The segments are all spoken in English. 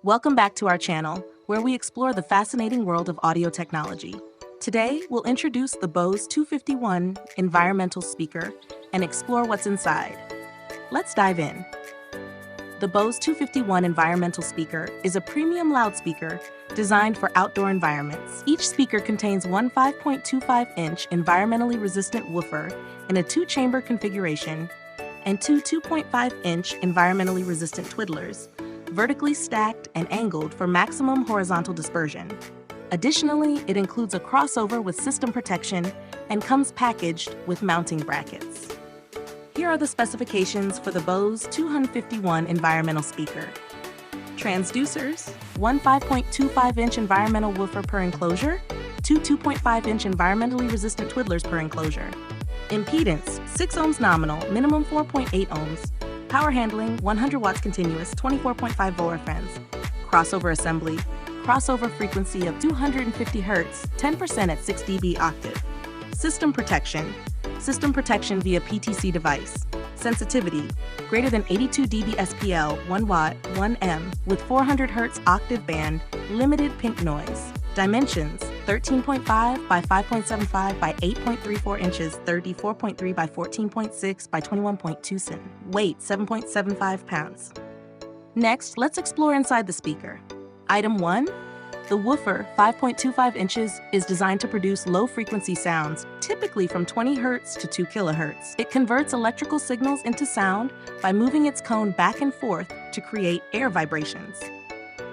Welcome back to our channel, where we explore the fascinating world of audio technology. Today, we'll introduce the Bose 251 environmental speaker and explore what's inside. Let's dive in. The Bose 251 environmental speaker is a premium loudspeaker designed for outdoor environments. Each speaker contains one 5.25-inch environmentally resistant woofer in a two-chamber configuration and two 2.5-inch environmentally resistant twiddlers, vertically stacked and angled for maximum horizontal dispersion. Additionally, it includes a crossover with system protection and comes packaged with mounting brackets. Here are the specifications for the Bose 251 environmental speaker. Transducers: one 5.25-inch environmental woofer per enclosure, two 2.5-inch environmentally resistant twiddlers per enclosure. Impedance: 6 ohms nominal, minimum 4.8 ohms. Power handling: 100 watts continuous, 24.5 voltfriends. Crossover assembly: crossover frequency of 250 Hz, 10% at 6 dB octave. System protection: system protection via PTC device. Sensitivity: greater than 82 dB SPL, 1 watt, 1 M, with 400 Hz octave band, limited pink noise. Dimensions: 13.5 by 5.75 by 8.34 inches, 34.3 by 14.6 by 21.2 cm. Weight: 7.75 pounds. Next, let's explore inside the speaker. Item 1. The woofer, 5.25 inches, is designed to produce low-frequency sounds, typically from 20 Hz to 2 kHz. It converts electrical signals into sound by moving its cone back and forth to create air vibrations.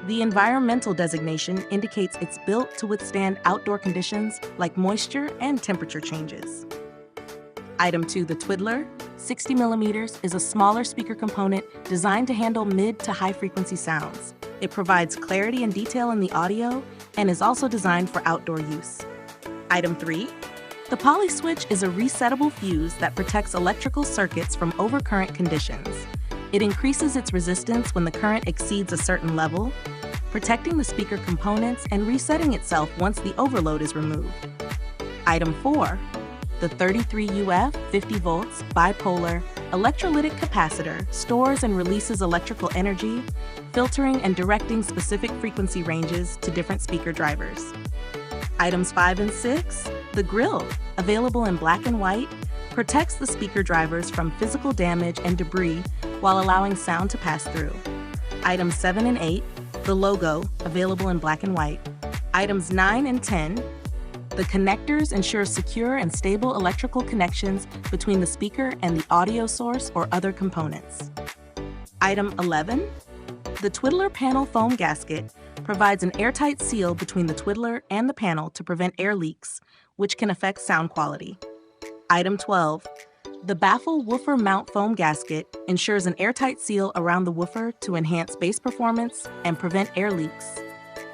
The environmental designation indicates it's built to withstand outdoor conditions like moisture and temperature changes. Item 2. The twiddler, 60 millimeters, is a smaller speaker component designed to handle mid to high-frequency sounds. It provides clarity and detail in the audio and is also designed for outdoor use. Item 3. The poly switch is a resettable fuse that protects electrical circuits from overcurrent conditions. It increases its resistance when the current exceeds a certain level, protecting the speaker components and resetting itself once the overload is removed. Item 4. The 33 UF 50 volts bipolar electrolytic capacitor stores and releases electrical energy, filtering and directing specific frequency ranges to different speaker drivers. Items 5 and 6. The grill, available in black and white, protects the speaker drivers from physical damage and debris while allowing sound to pass through. Items 7 and 8. The logo, available in black and white. Items 9 and 10. The connectors ensure secure and stable electrical connections between the speaker and the audio source or other components. Item 11. The twiddler panel foam gasket provides an airtight seal between the twiddler and the panel to prevent air leaks, which can affect sound quality. Item 12. The baffle woofer mount foam gasket ensures an airtight seal around the woofer to enhance bass performance and prevent air leaks.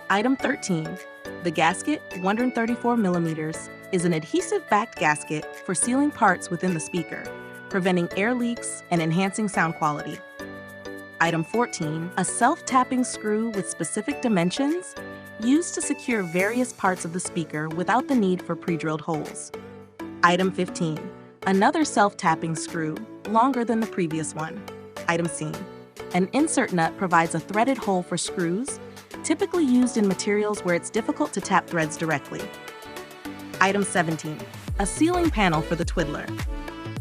Item 13. The gasket, 134 millimeters, is an adhesive-backed gasket for sealing parts within the speaker, preventing air leaks and enhancing sound quality. Item 14. A self-tapping screw with specific dimensions used to secure various parts of the speaker without the need for pre-drilled holes. Item 15. Another self-tapping screw, longer than the previous one. Item C. An insert nut provides a threaded hole for screws, typically used in materials where it's difficult to tap threads directly. Item 17. A sealing panel for the twiddler.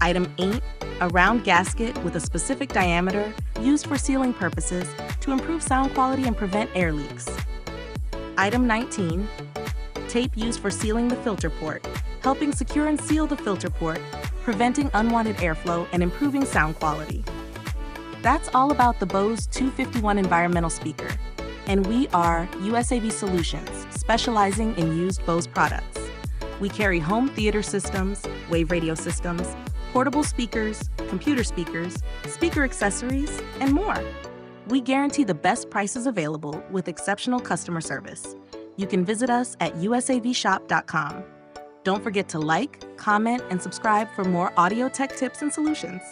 Item 8. A round gasket with a specific diameter used for sealing purposes to improve sound quality and prevent air leaks. Item 19. Tape used for sealing the filter port, helping secure and seal the filter port, preventing unwanted airflow and improving sound quality. That's all about the Bose 251 environmental speaker. And we are USAV Solutions, specializing in used Bose products. We carry home theater systems, wave radio systems, portable speakers, computer speakers, speaker accessories, and more. We guarantee the best prices available with exceptional customer service. You can visit us at usavshop.com. Don't forget to like, comment, and subscribe for more audio tech tips and solutions.